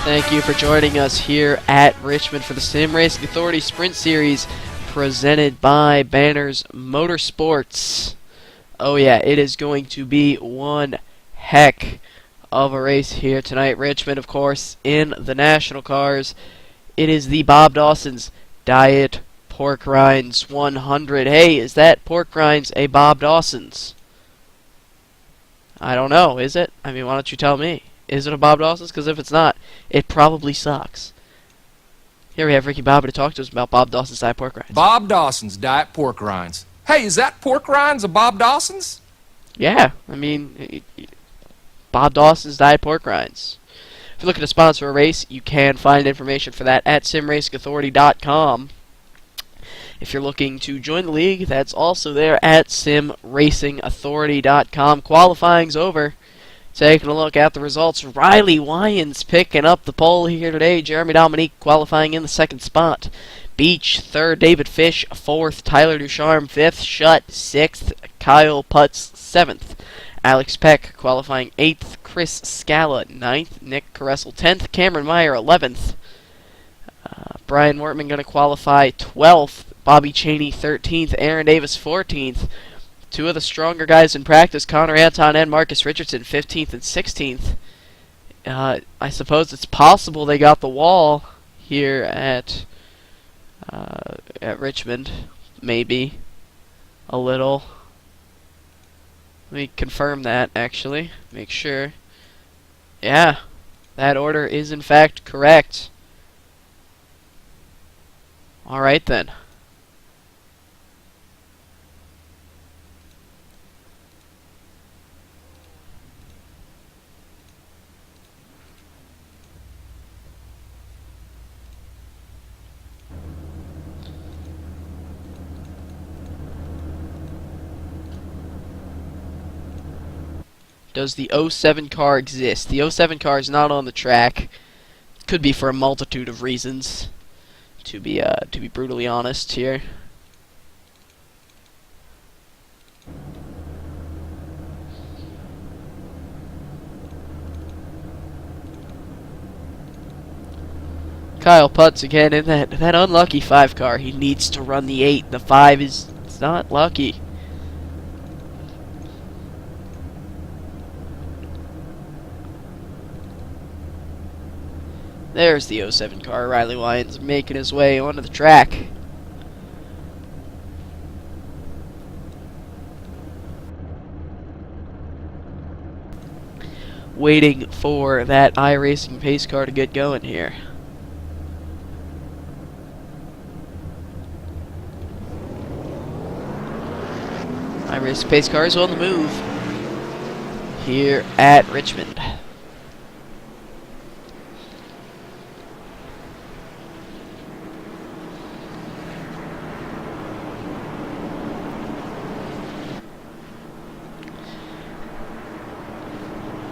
Thank you for joining us here at Richmond for the Sim Racing Authority Sprint Series presented by Banners Motorsports. Oh yeah, it is going to be one heck of a race here tonight. Richmond, of course, in the national cars. It is the Bob Dawsons Diet Pork Rinds 100. Hey, is that Pork Rinds a Bob Dawsons? I don't know, is it? I mean, why don't you tell me? Is it a Bob Dawsons? Because if it's not, it probably sucks. Here we have Ricky Bobby to talk to us about Bob Dawson's Diet Pork Rinds. Bob Dawson's Diet Pork Rinds. Hey, is that Pork Rinds a Bob Dawson's? Yeah, I mean, Bob Dawson's Diet Pork Rinds. If you're looking to sponsor a race, you can find information for that at simracingauthority.com. If you're looking to join the league, that's also there at simracingauthority.com. Qualifying's over. Taking a look at the results, Riley Wyans picking up the pole here today. Jeremy Dominique qualifying in the second spot. Beech, third. David Fish, fourth. Tyler Ducharme, fifth. Shutt, sixth. Kyle Putz, seventh. Alex Peck qualifying eighth. Chris Scala, ninth. Nick Caressel, 10th. Cameron Meyer, 11th. Brian Wortman going to qualify 12th. Bobby Cheney, 13th. Aaron Davis, 14th. Two of the stronger guys in practice, Connor Anton and Marcus Richardson, 15th and 16th. I suppose it's possible they got the wall here at Richmond. Maybe. A little. Let me confirm that, actually. Make sure. Yeah. That order is, in fact, correct. Alright, then. Does the 07 car exist? The 07 car is not on the track. Could be for a multitude of reasons. To be brutally honest here. Kyle Putz again in that unlucky 5 car. He needs to run the 8. The 5 it's not lucky. There's the 07 car. Riley Wyans making his way onto the track. Waiting for that iRacing pace car to get going here. iRacing pace car is on the move here at Richmond.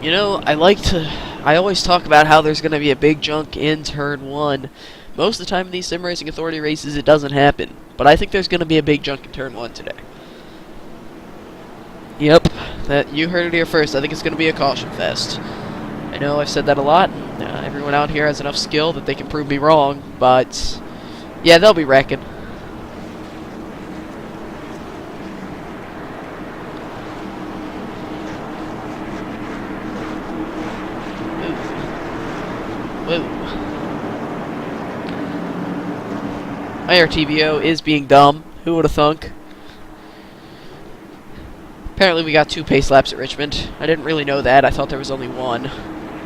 You know, I always talk about how there's going to be a big junk in Turn 1. Most of the time in these Sim Racing Authority races, it doesn't happen. But I think there's going to be a big junk in Turn 1 today. Yep, you heard it here first. I think it's going to be a caution fest. I know I've said that a lot. Everyone out here has enough skill that they can prove me wrong. But, yeah, they'll be wrecking. Whoa. My RTBO is being dumb. Who would have thunk? Apparently we got 2 pace laps at Richmond. I didn't really know that. I thought there was only 1.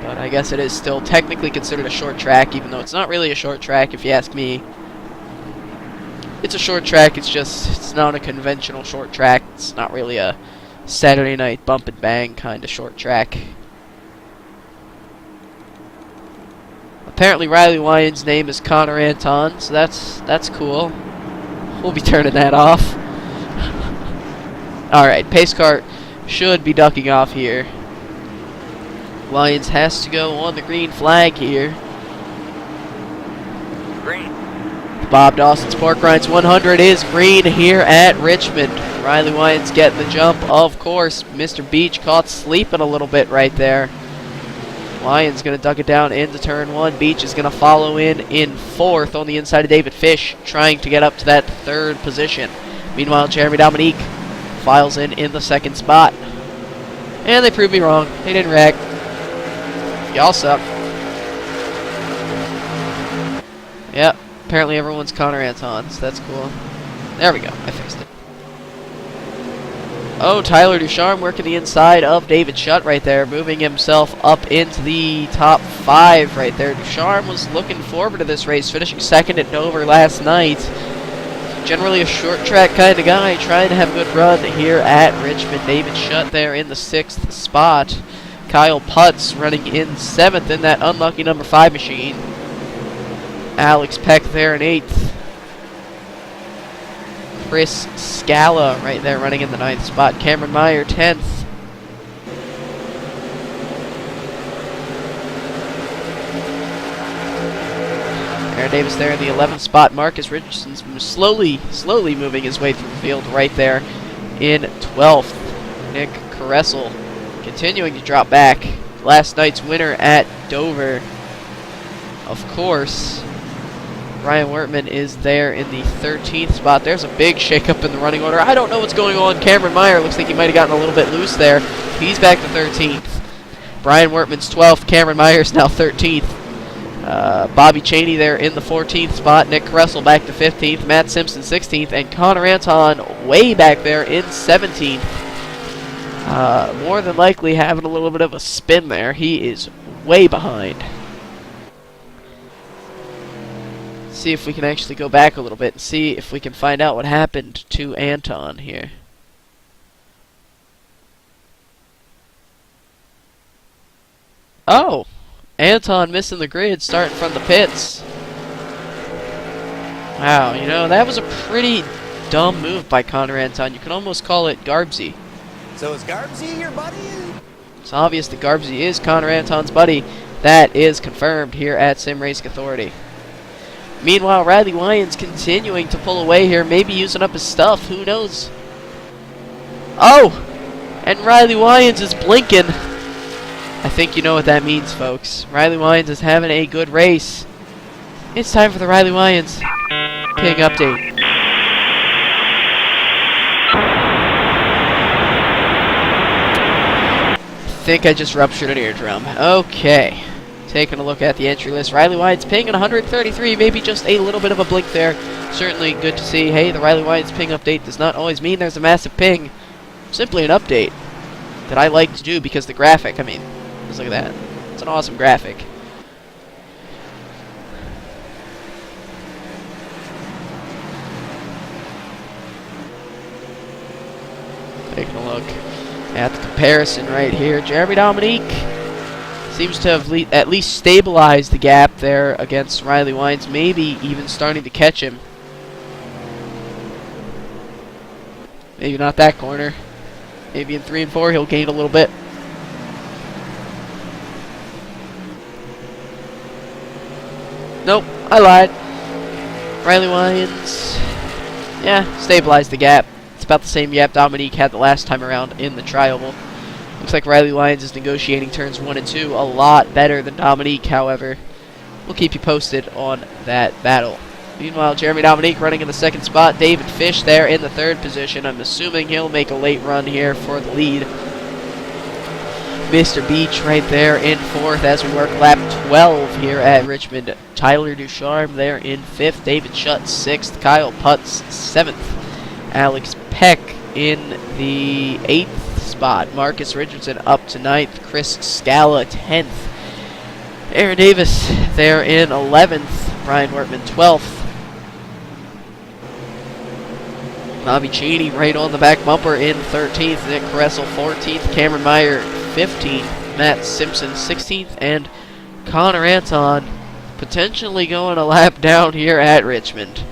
But I guess it is still technically considered a short track, even though it's not really a short track if you ask me. It's a short track, it's not a conventional short track. It's not really a Saturday night bump and bang kind of short track. Apparently Riley Wyans' name is Connor Anton, so that's cool. We'll be turning that off. Alright, pace car should be ducking off here. Wyans has to go on the green flag here. Green. Bob Dawson's Pork Rinds 100 is green here at Richmond. Riley Wyans getting the jump, of course. Mr. Beech caught sleeping a little bit right there. Lyons going to duck it down into turn 1. Beech is going to follow in 4th on the inside of David Fish, trying to get up to that 3rd position. Meanwhile, Jeremy Dominique files in the 2nd spot. And they proved me wrong. They didn't wreck. Y'all suck. Yep, apparently everyone's Connor Anton's. That's cool. There we go. I fixed it. Oh, Tyler Ducharme working the inside of David Shutt right there, moving himself up into the top 5 right there. Ducharme was looking forward to this race, finishing 2nd at Dover last night. Generally a short track kind of guy, trying to have a good run here at Richmond. David Shutt there in the 6th spot. Kyle Putz running in 7th in that unlucky number 5 machine. Alex Peck there in 8th. Chris Scala right there running in the 9th spot. Cameron Meyer 10th. Aaron Davis there in the 11th spot. Marcus Richardson's slowly moving his way through the field right there in 12th. Nick Caressel continuing to drop back. Last night's winner at Dover. Of course, Ryan Wertman is there in the 13th spot. There's a big shakeup in the running order. I don't know what's going on. Cameron Meyer looks like he might have gotten a little bit loose there. He's back to 13th. Brian Wertman's 12th. Cameron Meyer's now 13th. Bobby Cheney there in the 14th spot. Nick Kressel back to 15th. Matt Simpson 16th. And Connor Anton way back there in 17th. More than likely having a little bit of a spin there. He is way behind. See if we can actually go back a little bit and see if we can find out what happened to Anton here. Oh! Anton missing the grid starting from the pits. Wow, you know, that was a pretty dumb move by Connor Anton. You can almost call it Garbsy. So is Garbsy your buddy? It's obvious that Garbsy is Connor Anton's buddy. That is confirmed here at Sim Racing Authority. Meanwhile, Riley Wyans continuing to pull away here, maybe using up his stuff, who knows? Oh! And Riley Wyans is blinking. I think you know what that means, folks. Riley Wyans is having a good race. It's time for the Riley Wyans ping update. I think I just ruptured an eardrum. Okay. Taking a look at the entry list. Riley Wyans ping at 133, maybe just a little bit of a blink there. Certainly good to see. Hey, the Riley Wyans ping update does not always mean there's a massive ping. Simply an update that I like to do because the graphic, I mean, just look at that. It's an awesome graphic. Taking a look at the comparison right here. Jeremy Dominique seems to have at least stabilized the gap there against Riley Wyans, maybe even starting to catch him. Maybe not that corner. Maybe in 3 and 4 he'll gain a little bit. Nope, I lied. Riley Wyans, yeah, stabilized the gap. It's about the same gap Dominique had the last time around in the trial. Looks like Riley Wyans is negotiating turns 1 and 2 a lot better than Dominique, however. We'll keep you posted on that battle. Meanwhile, Jeremy Dominique running in the 2nd spot. David Fish there in the 3rd position. I'm assuming he'll make a late run here for the lead. Mr. Beech right there in 4th as we work lap 12 here at Richmond. Tyler Ducharme there in 5th. David Shutt 6th. Kyle Putz 7th. Alex Peck in the 8th spot. Marcus Richardson up to 9th. Chris Scala 10th. Aaron Davis there in 11th. Brian Wertman 12th. Bobby Cheney right on the back bumper in 13th. Nick Kressel 14th. Cameron Meyer 15th. Matt Simpson 16th. And Connor Anton potentially going a lap down here at Richmond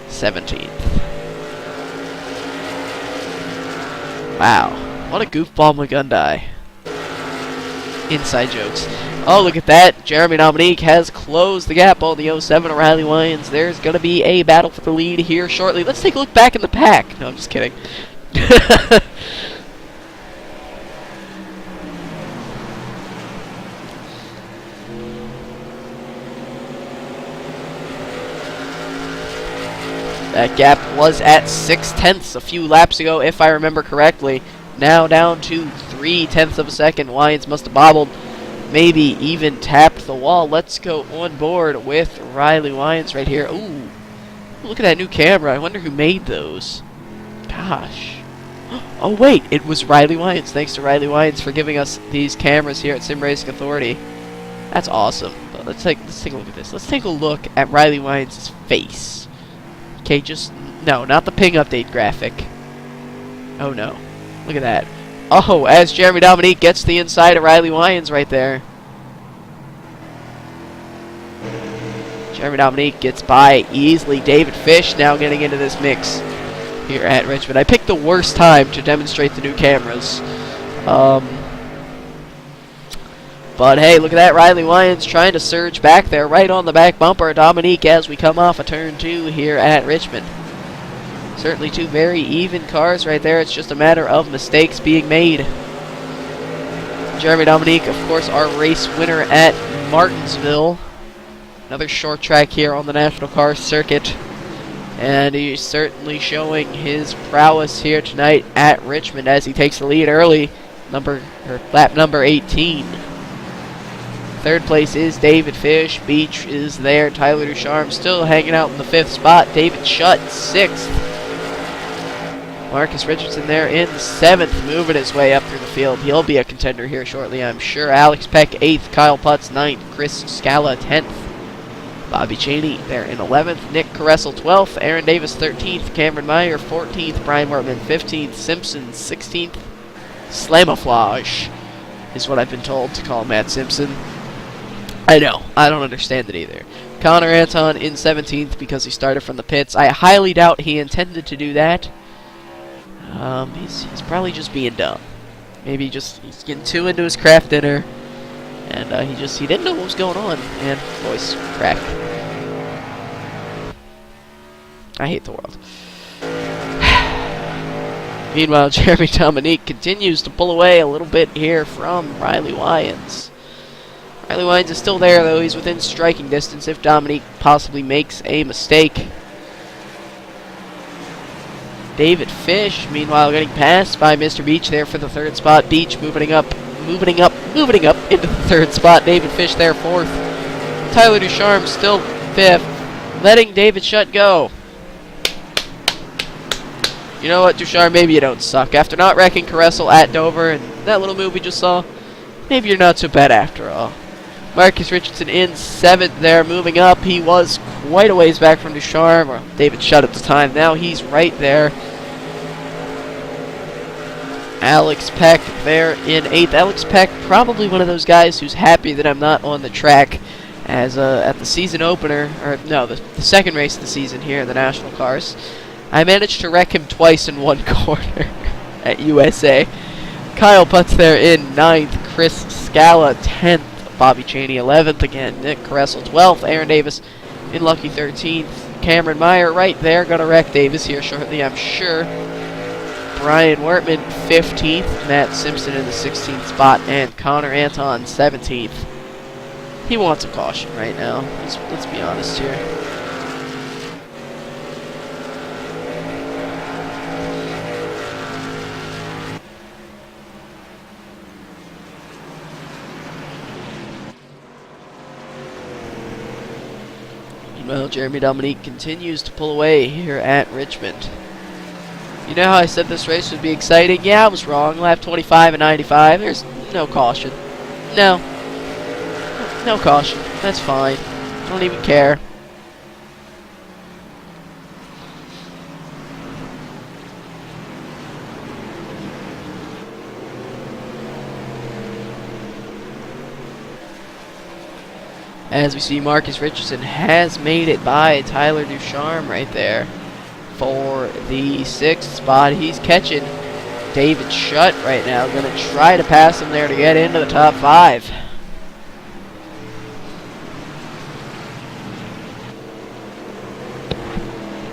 17th. Wow. What a goofball Magundai. Inside jokes. Oh, look at that. Jeremy Dominique has closed the gap on the 07 Riley Wyans. There's going to be a battle for the lead here shortly. Let's take a look back in the pack. No, I'm just kidding. That gap was at 0.6 a few laps ago, if I remember correctly. Now down to 0.3 of a second. Wyans must have bobbled, maybe even tapped the wall. Let's go on board with Riley Wyans right here. Ooh, look at that new camera. I wonder who made those. Gosh. Oh wait, it was Riley Wyans. Thanks to Riley Wyans for giving us these cameras here at Sim Racing Authority. That's awesome. But let's take a look at this. Let's take a look at Riley Wyans' face. Okay, no, not the ping update graphic. Oh no. Look at that. Oh, as Jeremy Dominique gets the inside of Riley Wyans right there. Jeremy Dominique gets by easily. David Fish now getting into this mix here at Richmond. I picked the worst time to demonstrate the new cameras. But hey, look at that. Riley Wyans trying to surge back there right on the back bumper. Dominique as we come off a turn 2 here at Richmond. Certainly two very even cars right there. It's just a matter of mistakes being made. Jeremy Dominique, of course, our race winner at Martinsville. Another short track here on the National Car Circuit. And he's certainly showing his prowess here tonight at Richmond as he takes the lead early. Lap number 18. Third place is David Fish. Beech is there. Tyler Ducharme still hanging out in the 5th spot. David Shutt, 6th. Marcus Richardson there in 7th, moving his way up through the field. He'll be a contender here shortly, I'm sure. Alex Peck, 8th. Kyle Putz, 9th. Chris Scala, 10th. Bobby Cheney there in 11th. Nick Caressel, 12th. Aaron Davis, 13th. Cameron Meyer, 14th. Brian Wortman, 15th. Simpson, 16th. Slamaflage is what I've been told to call Matt Simpson. I know. I don't understand it either. Connor Anton in 17th because he started from the pits. I highly doubt he intended to do that. He's probably just being dumb. Maybe he's getting too into his craft dinner, and he didn't know what was going on. And voice crack. I hate the world. Meanwhile, Jeremy Dominique continues to pull away a little bit here from Riley Wyans. Riley Wyans is still there, though. He's within striking distance if Dominique possibly makes a mistake. David Fish, meanwhile, getting passed by Mr. Beech there for the 3rd spot. Beech moving up into the 3rd spot. David Fish there 4th. Tyler Ducharme still 5th. Letting David Shutt go. You know what, Ducharme? Maybe you don't suck. After not wrecking Caressel at Dover and that little move we just saw, maybe you're not so bad after all. Marcus Richardson in 7th there, moving up. He was quite a ways back from Ducharme, or David Shutt at the time. Now he's right there. Alex Peck there in 8th. Alex Peck, probably one of those guys who's happy that I'm not on the track as at the season opener, or no, the second race of the season here in the National Cars. I managed to wreck him twice in one corner at USA. Kyle Putz there in 9th. Chris Scala 10th. Bobby Cheney 11th again. Nick Caressel 12th. Aaron Davis in lucky 13th. Cameron Meyer right there. Gonna wreck Davis here shortly, I'm sure. Brian Wortman 15th. Matt Simpson in the 16th spot. And Connor Anton 17th. He wants a caution right now. Let's be honest here. Well, Jeremy Dominique continues to pull away here at Richmond. You know how I said this race would be exciting? Yeah, I was wrong. Lap 25 and 95. There's no caution. No caution. That's fine. I don't even care. As we see, Marcus Richardson has made it by Tyler Ducharme right there for the 6th spot. He's catching David Shutt right now. Going to try to pass him there to get into the top 5.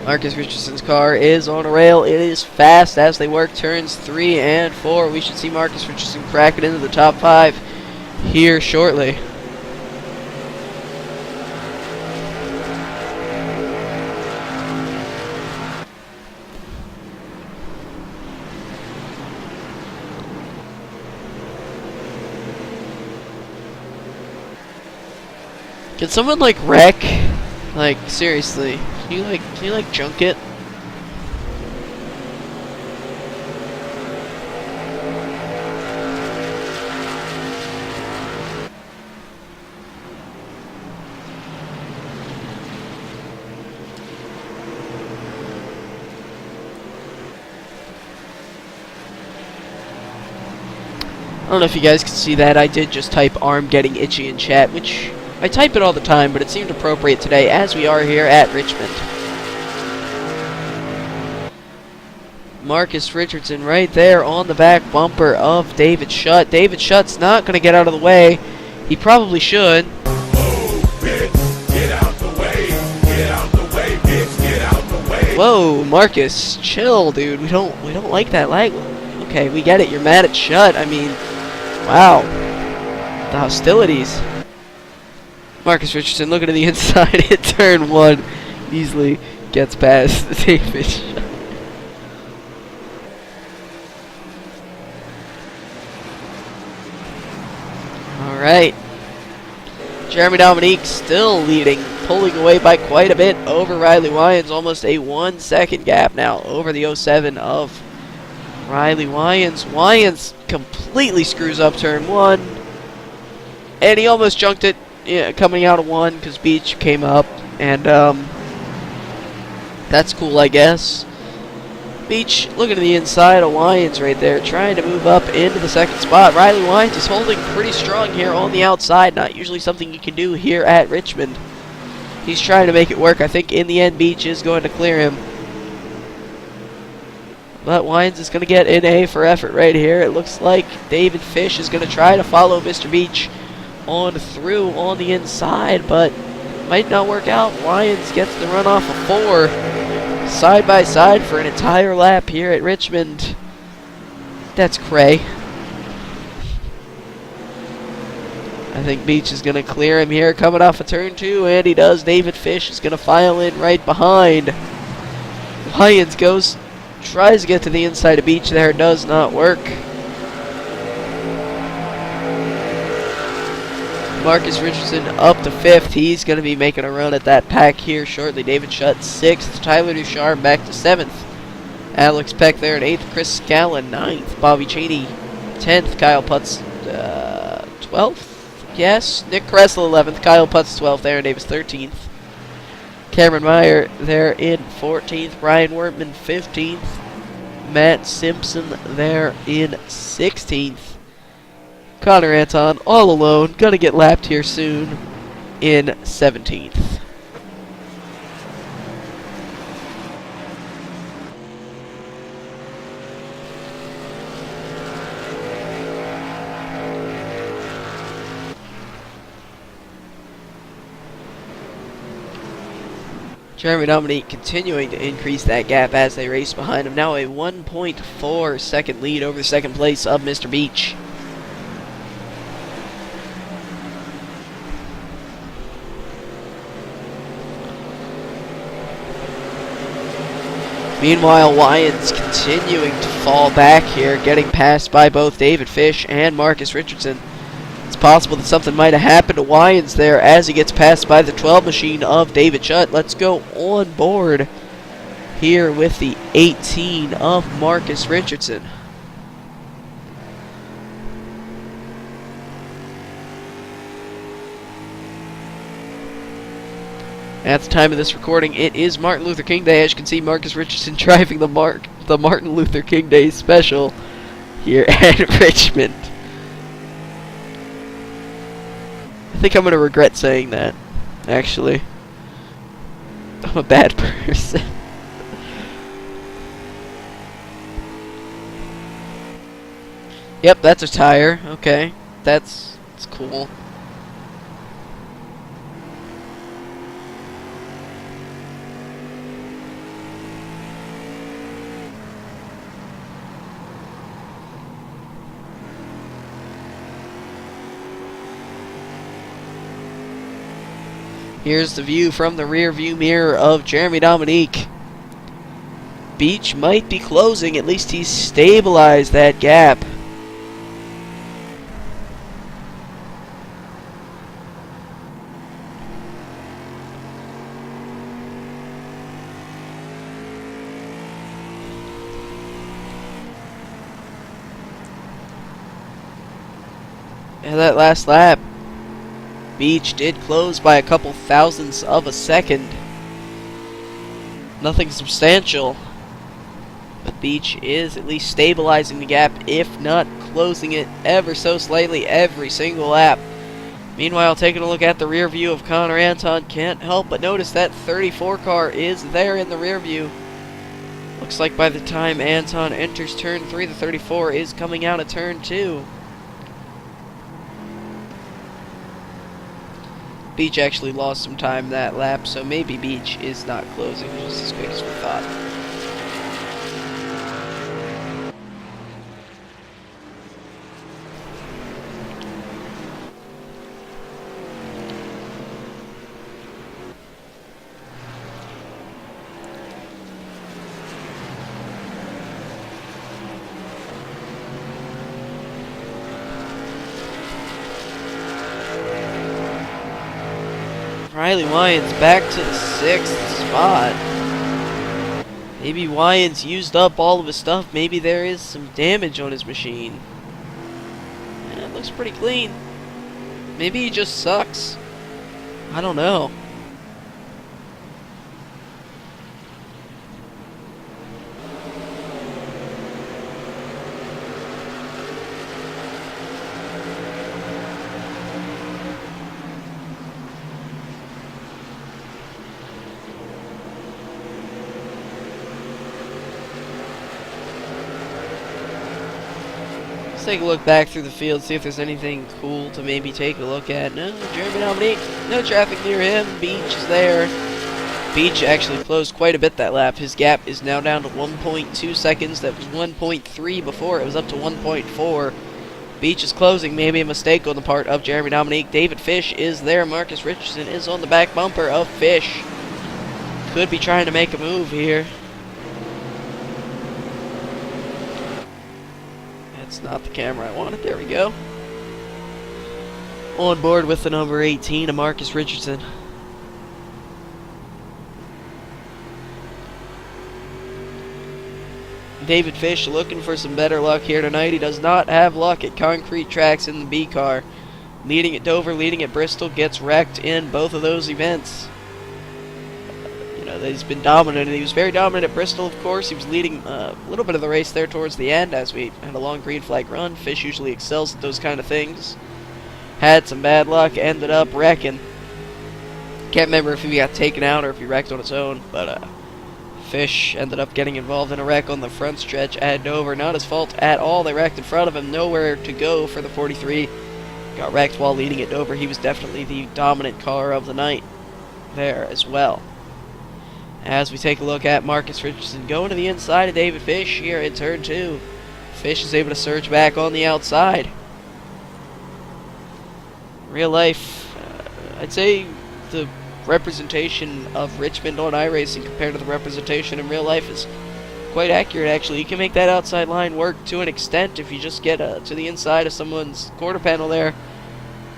Marcus Richardson's car is on a rail. It is fast as they work turns 3 and 4. We should see Marcus Richardson crack it into the top 5 here shortly. Can someone like wreck? Like seriously, can you like junk it? I don't know if you guys can see that. I did just type arm getting itchy in chat, which I type it all the time, but it seemed appropriate today as we are here at Richmond. Marcus Richardson right there on the back bumper of David Shutt. David Shutt's not going to get out of the way. He probably should. Whoa, Marcus, chill, dude. We don't like that lag. Okay, we get it. You're mad at Shutt. I mean, wow. The hostilities. Marcus Richardson looking to the inside at turn 1. Easily gets past David Shutt. Alright. Jeremy Dominique still leading, pulling away by quite a bit over Riley Wyans. Almost a 1 second gap now over the 07 of Riley Wyans. Wyans completely screws up turn 1. And he almost junked it, yeah, coming out of 1 because Beech came up. And that's cool, I guess. Beech looking to the inside of Wyans right there, trying to move up into the second spot. Riley Wyans is holding pretty strong here on the outside. Not usually something you can do here at Richmond. He's trying to make it work. I think in the end Beech is going to clear him. But Wyans is going to get an A for effort right here. It looks like David Fish is going to try to follow Mr. Beech on through on the inside, but might not work out. Wyans gets the run off of 4. Side by side for an entire lap here at Richmond. That's cray. I think Beech is going to clear him here coming off of turn 2, and he does. David Fish is going to file in right behind. Wyans tries to get to the inside of Beech there, does not work. Marcus Richardson up to 5th. He's going to be making a run at that pack here shortly. David Shutt 6th. Tyler Ducharme back to 7th. Alex Peck there at 8th. Chris Scallon 9th. Bobby Cheney 10th. Kyle Putz 12th. Yes. Nick Kressel 11th. Kyle Putz 12th. Aaron Davis 13th. Cameron Meyer there in 14th. Brian Wortman 15th. Matt Simpson there in 16th. Connor Anton, all alone, gonna get lapped here soon in 17th. Jeremy Dominique continuing to increase that gap as they race behind him. Now a 1.4 second lead over the second place of Mr. Beech. Meanwhile, Wyans continuing to fall back here, getting passed by both David Fish and Marcus Richardson. It's possible that something might have happened to Wyans there as he gets passed by the 12 machine of David Shutt. Let's go on board here with the 18 of Marcus Richardson. At the time of this recording, it is Martin Luther King Day. As you can see, Marcus Richardson driving the Martin Luther King Day special here at Richmond. I think I'm going to regret saying that, actually. I'm a bad person. Yep, that's a tire. Okay, that's cool. Here's the view from the rear view mirror of Jeremy Dominique. Beech might be closing. At least he's stabilized that gap. And that last lap, Beech did close by a couple thousandths of a second. Nothing substantial. But Beech is at least stabilizing the gap, if not closing it ever so slightly every single lap. Meanwhile, taking a look at the rear view of Connor Anton, can't help but notice that 34 car is there in the rear view. Looks like by the time Anton enters turn 3, the 34 is coming out of turn 2. Beech actually lost some time that lap, so maybe Beech is not closing just as quick as we thought. Riley Wyans back to the 6th spot. Maybe Wyans used up all of his stuff. Maybe there is some damage on his machine. Yeah, it looks pretty clean. Maybe he just sucks. I don't know. Take a look back through the field, see if there's anything cool to maybe take a look at. No, Jeremy Dominique, no traffic near him. Beech is there. Beech actually closed quite a bit that lap. His gap is now down to 1.2 seconds. That was 1.3 before. It was up to 1.4. Beech is closing. Maybe a mistake on the part of Jeremy Dominique. David Fish is there. Marcus Richardson is on the back bumper of Fish. Could be trying to make a move here. It's not the camera I wanted. There we go. On board with the number 18 of Marcus Richardson. David Fish looking for some better luck here tonight. He does not have luck at concrete tracks in the B car. Leading at Dover, leading at Bristol, gets wrecked in both of those events. He's been dominant. He was very dominant at Bristol, of course. He was leading a little bit of the race there towards the end as we had a long green flag run. Fish usually excels at those kind of things. Had some bad luck, ended up wrecking. Can't remember if he got taken out or if he wrecked on his own, but Fish ended up getting involved in a wreck on the front stretch at Dover. Not his fault at all. They wrecked in front of him. Nowhere to go for the 43. Got wrecked while leading at Dover. He was definitely the dominant car of the night there as well. As we take a look at Marcus Richardson going to the inside of David Fish here in turn 2. Fish is able to surge back on the outside. Real life, I'd say the representation of Richmond on iRacing compared to the representation in real life is quite accurate, actually. You can make that outside line work to an extent if you just get to the inside of someone's quarter panel there.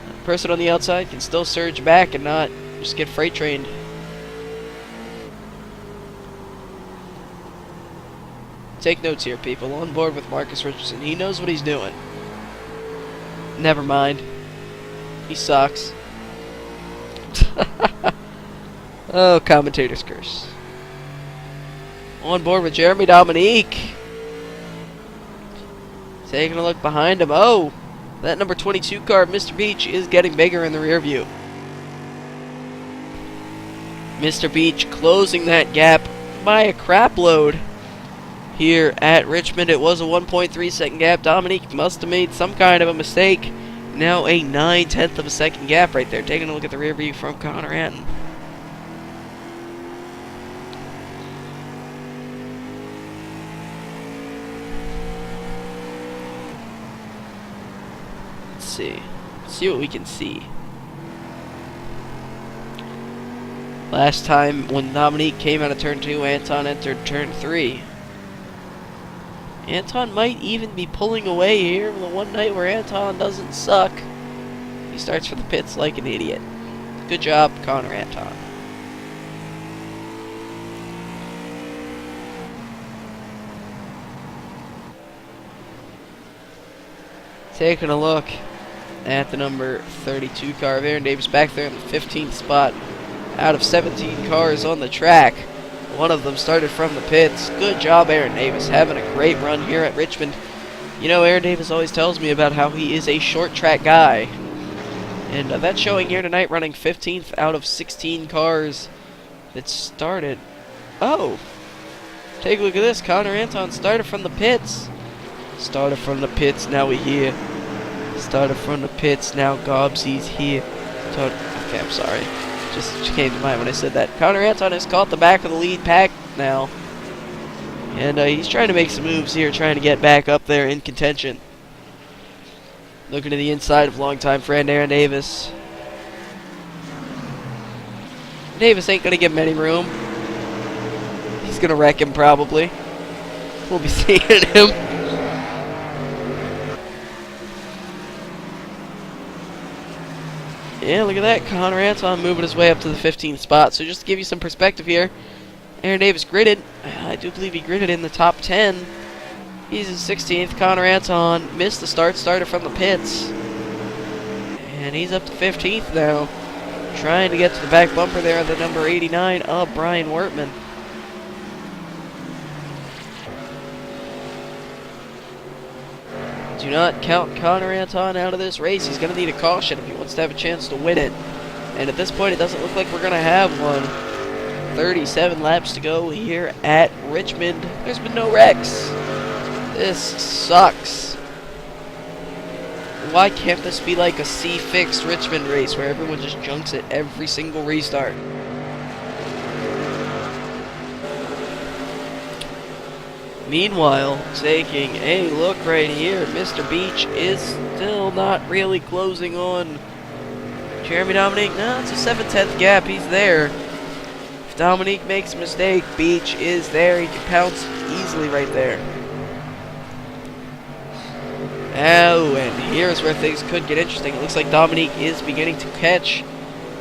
The person on the outside can still surge back and not just get freight trained. Take notes here, people. On board with Marcus Richardson. He knows what he's doing. Never mind. He sucks. Oh, commentator's curse. On board with Jeremy Dominique. Taking a look behind him. Oh, that number 22 car, Mr. Beech, is getting bigger in the rear view. Mr. Beech closing that gap by a crap load. Here at Richmond, it was a 1.3 second gap. Dominique must have made some kind of a mistake. Now a 9/10 of a second gap right there. Taking a look at the rear view from Connor Anton. Let's see. Let's see what we can see. Last time when Dominique came out of turn 2, Anton entered turn 3. Anton might even be pulling away here on the one night where Anton doesn't suck. He starts for the pits like an idiot. Good job, Connor Anton. Taking a look at the number 32 car. Aaron Davis back there in the 15th spot out of 17 cars on the track. One of them started from the pits. Good job, Aaron Davis, having a great run here at Richmond. You know, Aaron Davis always tells me about how he is a short track guy. And that's showing here tonight, running 15th out of 16 cars that started. Oh, take a look at this. Connor Anton started from the pits. Started from the pits, now we're here. Started from the pits, now Gobsy's here. Okay, I'm sorry. Just came to mind when I said that. Connor Anton has caught the back of the lead pack now. And he's trying to make some moves here, trying to get back up there in contention. Looking to the inside of longtime friend Aaron Davis. Davis ain't going to give him any room. He's going to wreck him probably. We'll be seeing him. Yeah, look at that. Connor Anton moving his way up to the 15th spot. So just to give you some perspective here, Aaron Davis gridded. I do believe he gridded in the top 10. He's in 16th. Connor Anton missed the start, started from the pits. And he's up to 15th now. Trying to get to the back bumper there, the number 89 of Brian Wertman. Do not count Connor Anton out of this race. He's going to need a caution if he wants to have a chance to win it. And at this point, it doesn't look like we're going to have one. 37 laps to go here at Richmond. There's been no wrecks. This sucks. Why can't this be like a C-fixed Richmond race where everyone just junks it every single restart? Meanwhile, taking a look right here, Mr. Beech is still not really closing on Jeremy Dominique. No, it's a 7/10 gap. He's there. If Dominique makes a mistake, Beech is there. He can pounce easily right there. Oh, and here's where things could get interesting. It looks like Dominique is beginning to catch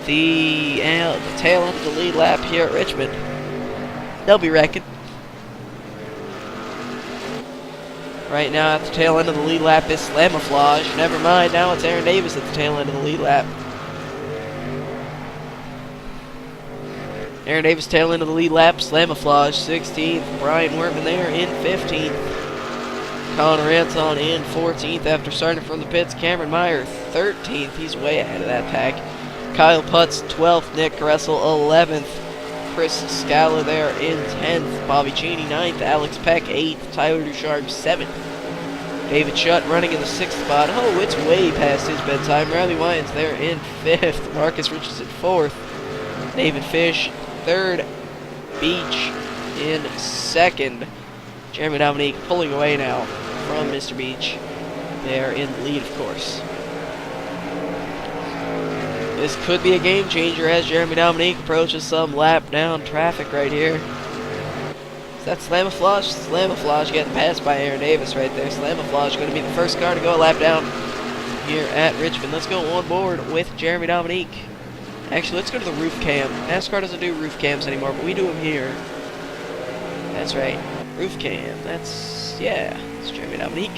the tail end of the lead lap here at Richmond. They'll be wrecking. Right now at the tail end of the lead lap is Slamaflage. Never mind, now it's Aaron Davis at the tail end of the lead lap. Aaron Davis tail end of the lead lap, Slamaflage 16th. Brian Wertman there in 15th. Connor Anton in 14th after starting from the pits. Cameron Meyer 13th. He's way ahead of that pack. Kyle Putz 12th. Nick Gressel 11th. Chris Scala there in 10th. Bobby Cheney 9th. Alex Peck 8th. Tyler Ducharme 7th. David Shutt running in the 6th spot. Oh, it's way past his bedtime. Riley Wyans there in 5th. Marcus Richardson 4th. David Fish 3rd. Beech in 2nd. Jeremy Dominique pulling away now from Mr. Beech. There in the lead, of course. This could be a game changer as Jeremy Dominique approaches some lap down traffic right here. Is that Slamaflage? Slamaflage getting passed by Aaron Davis right there. Slamaflage going to be the first car to go a lap down here at Richmond. Let's go on board with Jeremy Dominique. Actually, let's go to the roof cam. NASCAR doesn't do roof cams anymore, but we do them here. That's right. Roof cam. That's Jeremy Dominique.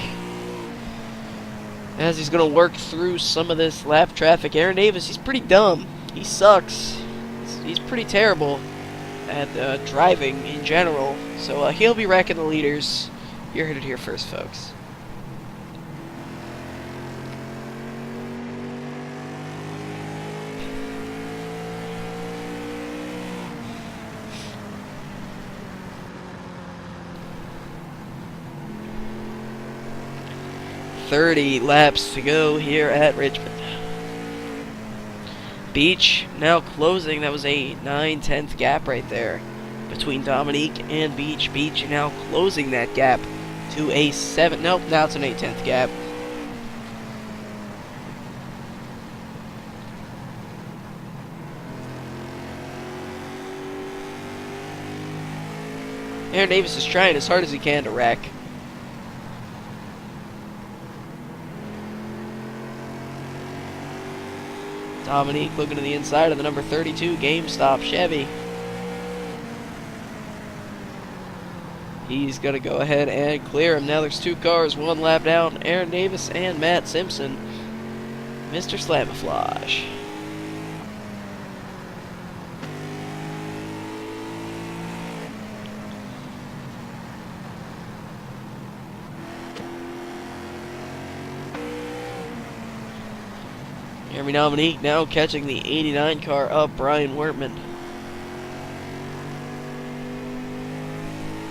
As he's going to work through some of this lap traffic. Aaron Davis, he's pretty dumb. He sucks. He's pretty terrible at driving in general. So he'll be wrecking the leaders. You heard it here first, folks. .30 laps to go here at Richmond. Beech now closing. That was a 9/10 gap right there between Dominique and Beech. Beech now closing that gap to a 7. Nope, now it's an 8/10 gap. Aaron Davis is trying as hard as he can to wreck. Dominique looking to the inside of the number 32 GameStop Chevy. He's going to go ahead and clear him. Now there's 2 cars, 1 lap down. Aaron Davis and Matt Simpson. Mr. Slamaflash. Jeremy Dominique now catching the 89 car of Brian Wertman.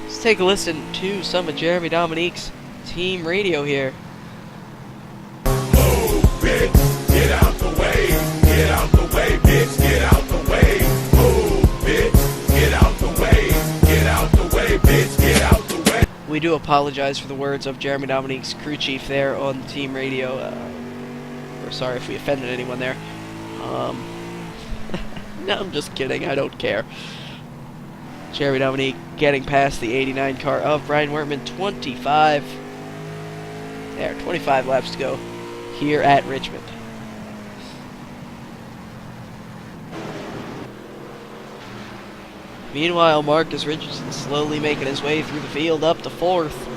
Let's take a listen to some of Jeremy Dominique's team radio here. Move, bitch, get out the way. Get out the way, bitch, get out the way. Move, bitch, get out the way. Get out the way, bitch, get out the way. We do apologize for the words of Jeremy Dominique's crew chief there on the team radio. We're sorry if we offended anyone there. No, I'm just kidding. I don't care. Jeremy Dominique getting past the 89 car of Brian Wertman. 25 laps to go here at Richmond. Meanwhile, Marcus Richardson slowly making his way through the field up to 4th.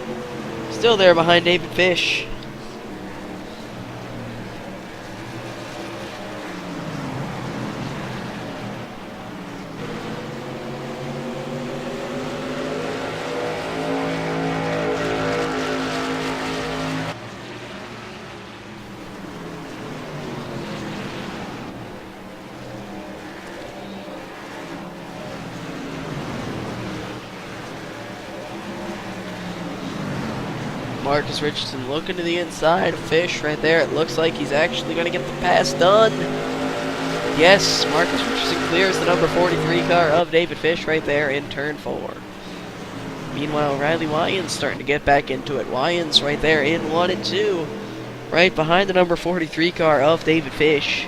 Still there behind David Fish. Marcus Richardson looking to the inside of Fish right there. It looks like he's actually going to get the pass done. Yes, Marcus Richardson clears the number 43 car of David Fish right there in turn 4. Meanwhile, Riley Wyans starting to get back into it. Wyans right there in 1 and 2. Right behind the number 43 car of David Fish.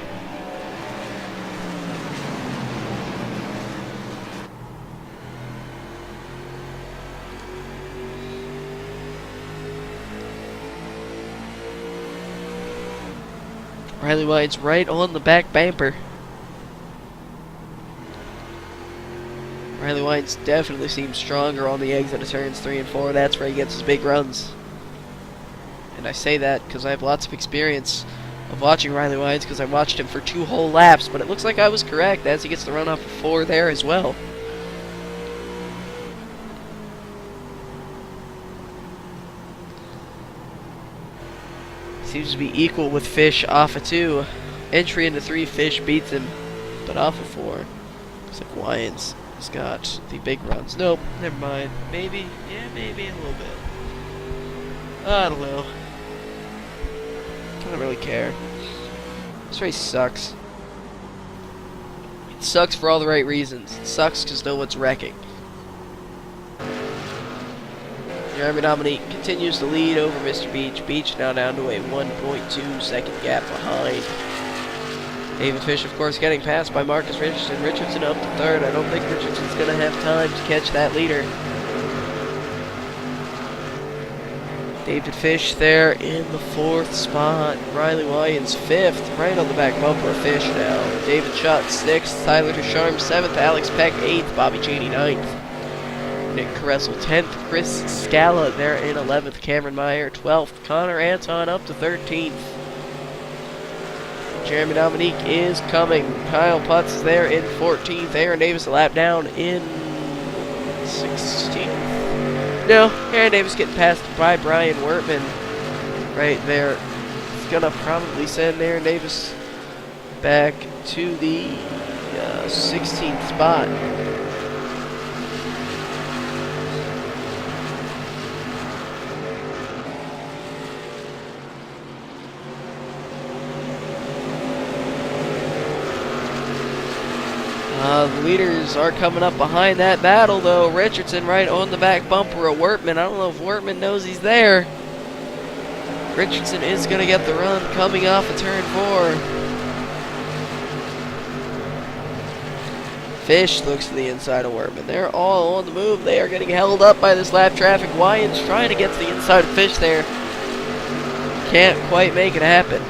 Riley Wyans right on the back bumper. Riley Wyans definitely seems stronger on the exit of turns 3 and 4. That's where he gets his big runs. And I say that because I have lots of experience of watching Riley Wyans because I watched him for 2 whole laps. But it looks like I was correct as he gets the run off of 4 there as well. Seems to be equal with Fish off of 2. Entry into 3, Fish beats him. But off of 4, looks like Wyans has got the big runs. Nope, never mind. Maybe, yeah, maybe a little bit. I don't know. I don't really care. This race sucks. It sucks for all the right reasons. It sucks because no one's wrecking. Jeremy Dominique continues to lead over Mr. Beech. Beech now down to a 1.2 second gap behind. David Fish, of course, getting passed by Marcus Richardson. Richardson up to 3rd. I don't think Richardson's going to have time to catch that leader. David Fish there in the 4th spot. Riley Wyans 5th, right on the back bumper of Fish now. David Schott 6th. Tyler Ducharme 7th. Alex Peck 8th. Bobby Cheney 9th. Nick Caressel 10th, Chris Scala there in 11th, Cameron Meyer 12th, Connor Anton up to 13th. Jeremy Dominique is coming. Kyle Putz there in 14th. Aaron Davis a lap down in 16th. No, Aaron Davis getting passed by Brian Wertman right there. It's gonna probably send Aaron Davis back to the 16th spot. The leaders are coming up behind that battle, though. Richardson right on the back bumper of Wertman. I don't know if Wertman knows he's there. Richardson is going to get the run coming off of turn 4. Fish looks to the inside of Wertman. They're all on the move. They are getting held up by this lap traffic. Wyans trying to get to the inside of Fish there. Can't quite make it happen.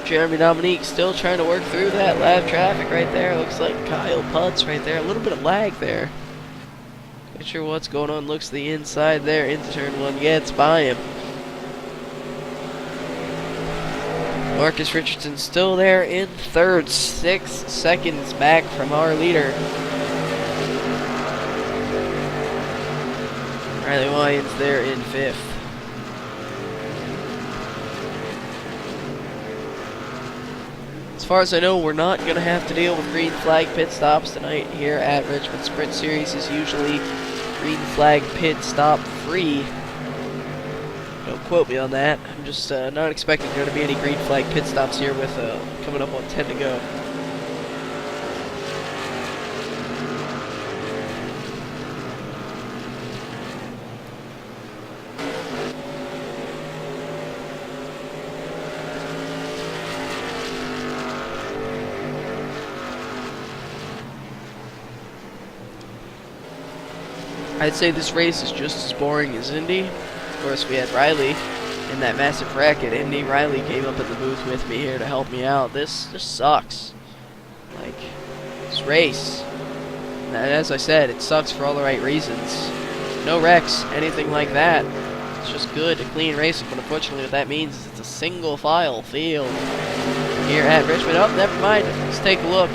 Jeremy Dominique still trying to work through that lap traffic right there. Looks like Kyle Putz right there. A little bit of lag there. Not sure what's going on. Looks to the inside there into turn 1. Gets by him. Marcus Richardson still there in third. 6 seconds back from our leader. Riley Wyans there in 5th. As far as I know, we're not going to have to deal with green flag pit stops tonight here at Richmond. Sprint Series is usually green flag pit stop free. Don't quote me on that. I'm just not expecting there to be any green flag pit stops here with coming up on 10 to go. I'd say this race is just as boring as Indy. Of course, we had Riley in that massive wreck at Indy. Riley came up at the booth with me here to help me out. This sucks. Like, this race. And as I said, it sucks for all the right reasons. No wrecks, anything like that. It's just good to clean racing, but unfortunately what that means is it's a single file field here at Richmond. Oh, never mind. Let's take a look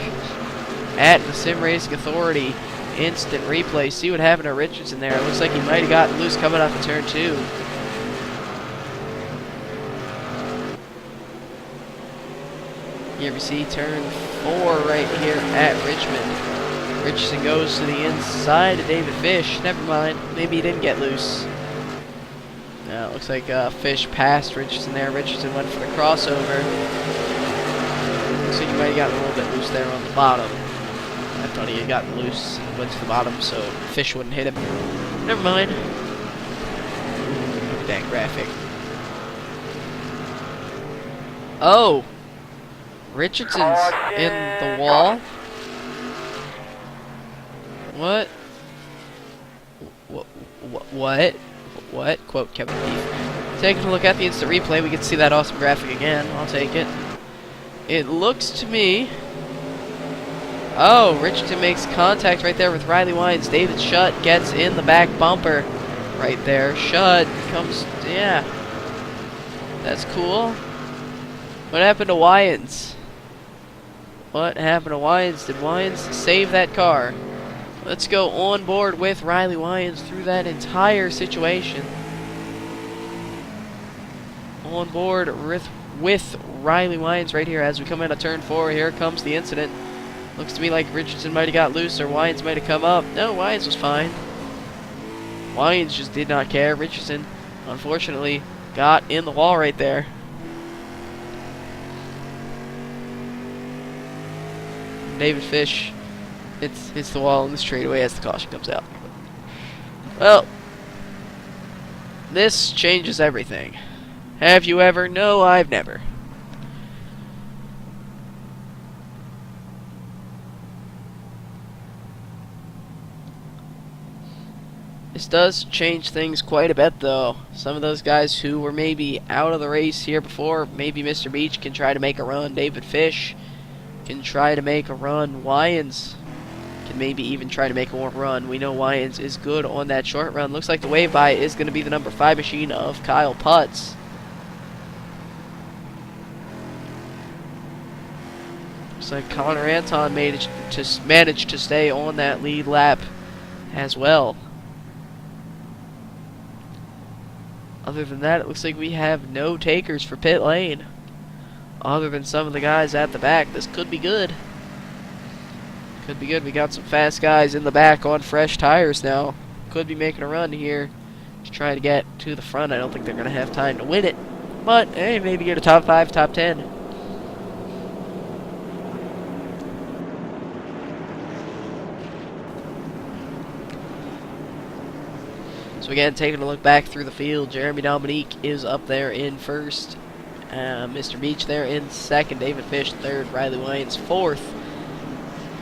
at the Sim Racing Authority instant replay. See what happened to Richardson there. It looks like he might have gotten loose coming off of turn 2. Here we see turn 4 right here at Richmond. Richardson goes to the inside of David Fish. Never mind. Maybe he didn't get loose. No, it looks like Fish passed Richardson there. Richardson went for the crossover. Looks like he might have gotten a little bit loose there on the bottom. I thought he had gotten loose and went to the bottom so Fish wouldn't hit him. Never mind. Look at that graphic. Oh! Richardson's in the wall? What? What? Quote Kevin Beef. Taking a look at the instant replay, we can see that awesome graphic again. I'll take it. It looks to me... Oh, Richardson makes contact right there with Riley Wyans. David Shutt gets in the back bumper right there. Shutt comes... Yeah. That's cool. What happened to Wyans? What happened to Wyans? Did Wyans save that car? Let's go on board with Riley Wyans through that entire situation. On board with Riley Wyans right here as we come into turn 4. Here comes the incident. Looks to me like Richardson might have got loose or Wyans might have come up. No, Wyans was fine. Wyans just did not care. Richardson, unfortunately, got in the wall right there. David Fish hits the wall in the straightaway as the caution comes out. Well, this changes everything. Have you ever? No, I've never. This does change things quite a bit, though. Some of those guys who were maybe out of the race here before, maybe Mr. Beech can try to make a run. David Fish can try to make a run. Wyans can maybe even try to make a run. We know Wyans is good on that short run. Looks like the wave by is going to be the number 5 machine of Kyle Putz. Looks like Connor Anton managed to stay on that lead lap as well. Other than that, it looks like we have no takers for pit lane. Other than some of the guys at the back. This could be good. Could be good. We got some fast guys in the back on fresh tires now. Could be making a run here to try to get to the front. I don't think they're going to have time to win it. But, hey, maybe get a top 5, top 10. So again, taking a look back through the field, Jeremy Dominique is up there in first. Mr. Beech there in second. David Fish third. Riley Wyans fourth.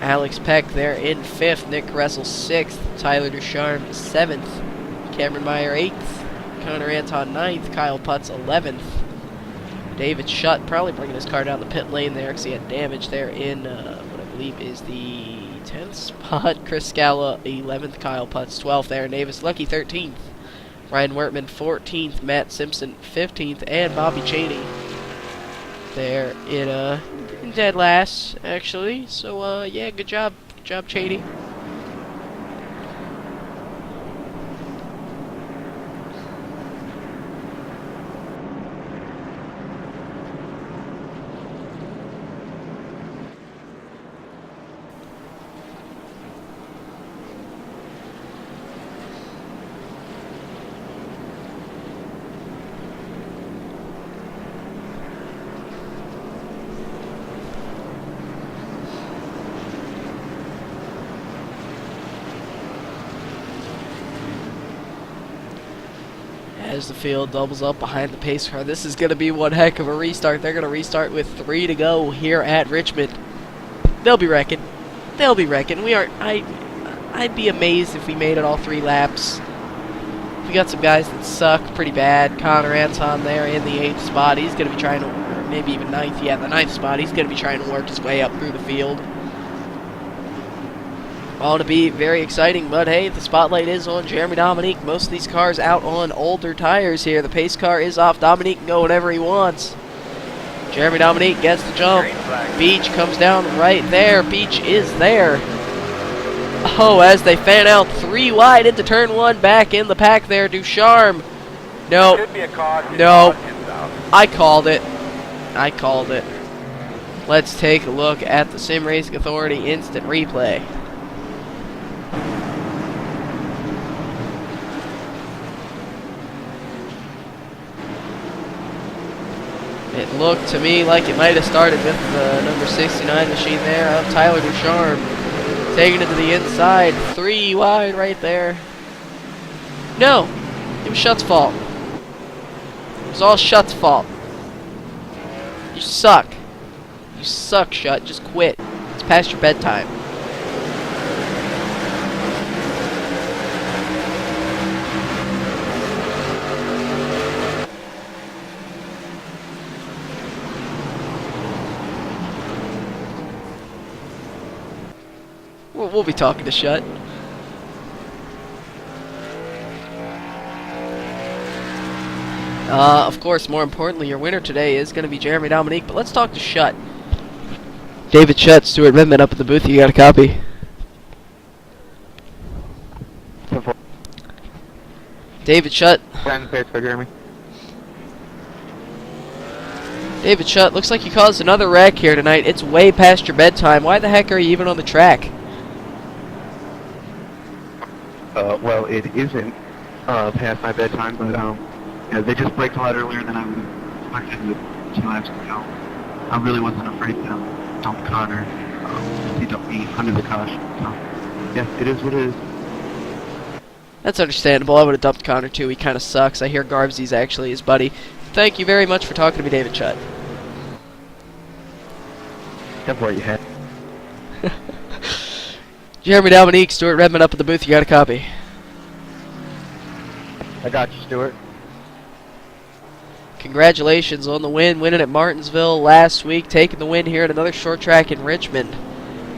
Alex Peck there in fifth. Nick Russell sixth. Tyler Ducharme seventh. Cameron Meyer eighth. Connor Anton ninth. Kyle Putz 11th. David Shutt probably bringing his car down the pit lane there because he had damage there in what I believe is the 10th spot. Chris Scala 11th, Kyle Putz 12th, Aaron Davis Lucky 13th, Ryan Wertman 14th, Matt Simpson 15th, and Bobby Cheney there in dead last actually. So yeah, good job Cheney. As the field doubles up behind the pace car, this is going to be one heck of a restart. They're going to restart with 3 to go here at Richmond. They'll be wrecking. They'll be wrecking. I'd be amazed if we made it all 3 laps. We got some guys that suck pretty bad. Connor Anton there in the 8th spot. He's going to be trying to, or maybe even 9th. Yeah, the 9th spot. He's going to be trying to work his way up through the field. All to be very exciting, but hey, the spotlight is on Jeremy Dominique. Most of these cars out on older tires here. The pace car is off. Dominique can go whenever he wants. Jeremy Dominique gets the jump. Beech comes down right there. Beech is there. Oh, as they fan out 3 wide into turn 1, back in the pack there. Ducharme. No. No. I called it. I called it. Let's take a look at the Sim Racing Authority instant replay. It looked to me like it might have started with the number 69 machine there of Tyler Ducharme. Taking it to the inside. 3 wide right there. No. It was Shutt's fault. It was all Shutt's fault. You suck. You suck, Shutt. Just quit. It's past your bedtime. We'll be talking to Shutt. Of course, more importantly, your winner today is going to be Jeremy Dominique, but let's talk to Shutt. David Shutt, Stuart Redmond up at the booth. You got a copy? David Shutt. David Shutt, looks like you caused another wreck here tonight. It's way past your bedtime. Why the heck are you even on the track? Well, it isn't past my bedtime, but yeah, they just braked a lot earlier than I would expected with 2 laps to go. I really wasn't afraid to dump Connor. He dumped me under the caution. So, yeah, it is what it is. That's understandable. I would have dumped Connor too. He kind of sucks. I hear Garbsy's actually his buddy. Thank you very much for talking to me, David Shutt. That's what you had. Jeremy Dominique, Stuart Redmond up at the booth. You got a copy? I got you, Stuart. Congratulations on the win, winning at Martinsville last week, taking the win here at another short track in Richmond.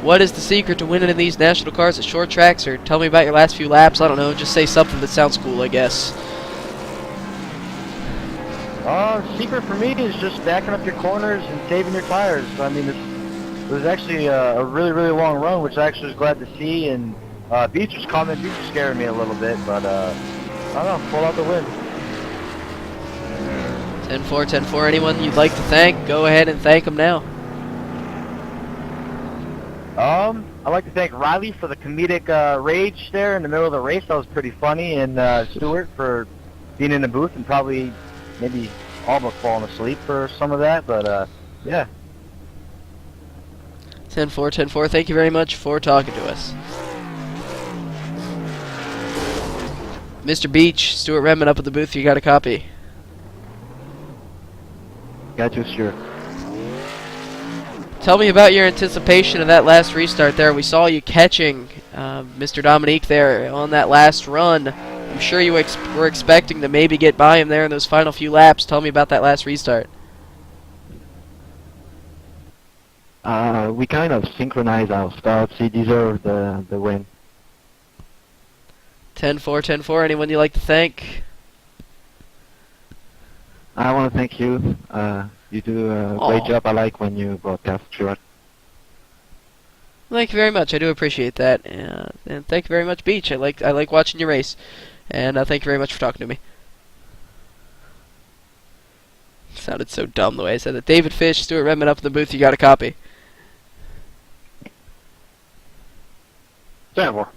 What is the secret to winning in these national cars at short tracks? Or tell me about your last few laps. I don't know. Just say something that sounds cool, I guess. Secret for me is just backing up your corners and saving your tires. I mean, it was actually a really, really long run, which I actually was glad to see. And Beech was coming. Beech was scaring me a little bit, but I don't know, pull out the win. 10-4, 10-4. Anyone you'd like to thank, go ahead and thank them now. I'd like to thank Riley for the comedic rage there in the middle of the race. That was pretty funny. And Stuart for being in the booth and probably maybe almost falling asleep for some of that. But, yeah. 10-4, 10-4. Thank you very much for talking to us. Mr. Beech, Stuart Redmond up at the booth. You got a copy? Got you, sure. Tell me about your anticipation of that last restart there. We saw you catching Mr. Dominique there on that last run. I'm sure you were expecting to maybe get by him there in those final few laps. Tell me about that last restart. We kind of synchronized our starts. He deserved the win. 10-4, 10-4. Anyone you like to thank? I want to thank you. You do a great job. I like when you broadcast through it. Thank you very much. I do appreciate that, and thank you very much, Beech. I like watching your race, and thank you very much for talking to me. Sounded so dumb the way I said that. David Fish, Stuart Redmond up in the booth. You got a copy. 10-4.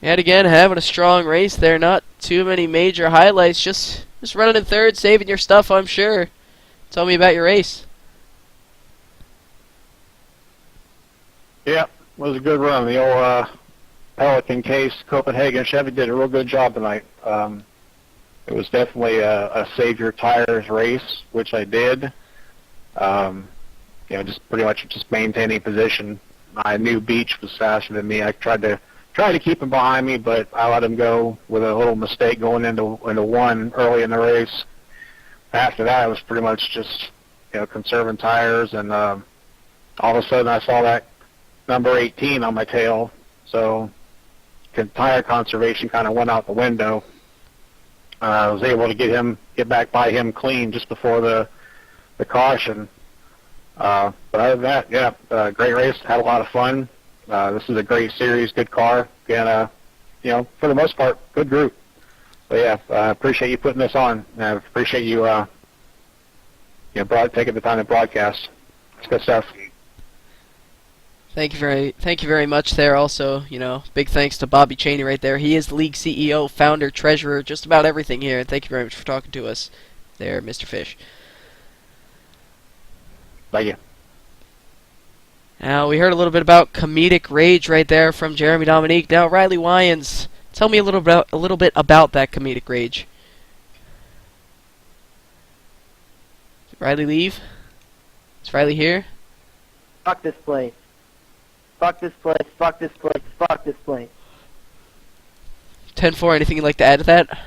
Yet again, having a strong race there. Not too many major highlights. Just running in third, saving your stuff, I'm sure. Tell me about your race. Yeah, it was a good run. The old Pelican case, Copenhagen Chevy did a real good job tonight. It was definitely a save your tires race, which I did. Just pretty much just maintaining position. I knew Beech was faster than me. I tried to keep him behind me, but I let him go with a little mistake going into one early in the race. After that, it was pretty much just conserving tires, and all of a sudden I saw that number 18 on my tail, so tire conservation kind of went out the window. I was able to get back by him clean just before the caution. But other than that, yeah, great race. Had a lot of fun. This is a great series, good car, and for the most part, good group. So yeah, I appreciate you putting this on. I appreciate you taking the time to broadcast. It's good stuff. Thank you very much there. Also, big thanks to Bobby Cheney right there. He is the league CEO, founder, treasurer, just about everything here. And thank you very much for talking to us there, Mr. Fish. Thank you. Now, we heard a little bit about comedic rage right there from Jeremy Dominique. Now, Riley Wyans, tell me a little bit about that comedic rage. Did Riley leave? Is Riley here? Fuck this place. Fuck this place. Fuck this place. Fuck this place. 10-4, anything you'd like to add to that?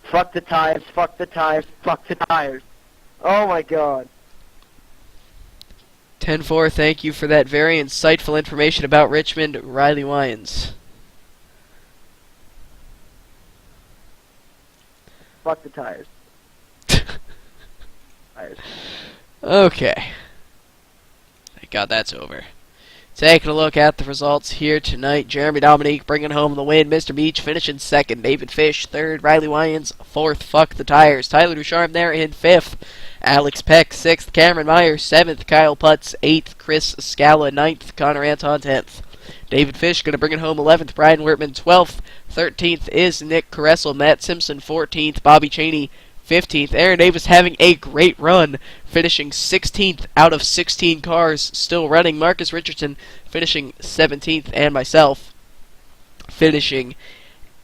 Fuck the tires. Fuck the tires. Fuck the tires. Oh my god. 10-4, thank you for that very insightful information about Richmond, Riley Wyans. Fuck the tires. Tires. Okay. Thank God that's over. Taking a look at the results here tonight. Jeremy Dominique bringing home the win. Mr. Beech finishing second. David Fish third. Riley Wyans fourth. Fuck the tires. Tyler Ducharme there in fifth. Alex Peck sixth. Cameron Meyer seventh. Kyle Putz eighth. Chris Scala ninth. Connor Anton 10th. David Fish going to bring it home 11th. Brian Whitman 12th. 13th is Nick Caressel. Matt Simpson 14th. Bobby Cheney 15th. Aaron Davis having a great run, finishing 16th out of 16 cars still running. Marcus Richardson finishing 17th, and myself finishing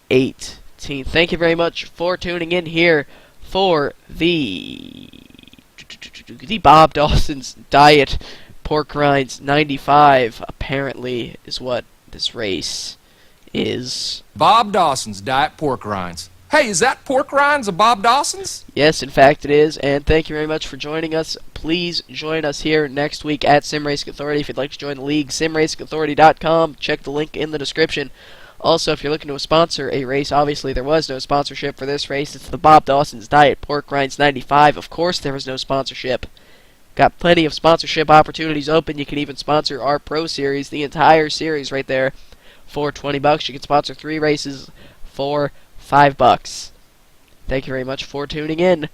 18th. Thank you very much for tuning in here for the Bob Dawsons Diet Pork Rinds 95, apparently, is what this race is. Bob Dawson's Diet Pork Rinds. Hey, is that pork rinds of Bob Dawson's? Yes, in fact it is, and thank you very much for joining us. Please join us here next week at Sim Racing Authority. If you'd like to join the league, simracingauthority.com. Check the link in the description. Also, if you're looking to sponsor a race, obviously there was no sponsorship for this race. It's the Bob Dawson's Diet Pork Rinds 95. Of course there was no sponsorship. Got plenty of sponsorship opportunities open. You can even sponsor our Pro Series, the entire series right there, for $20. You can sponsor 3 races for $5. Thank you very much for tuning in.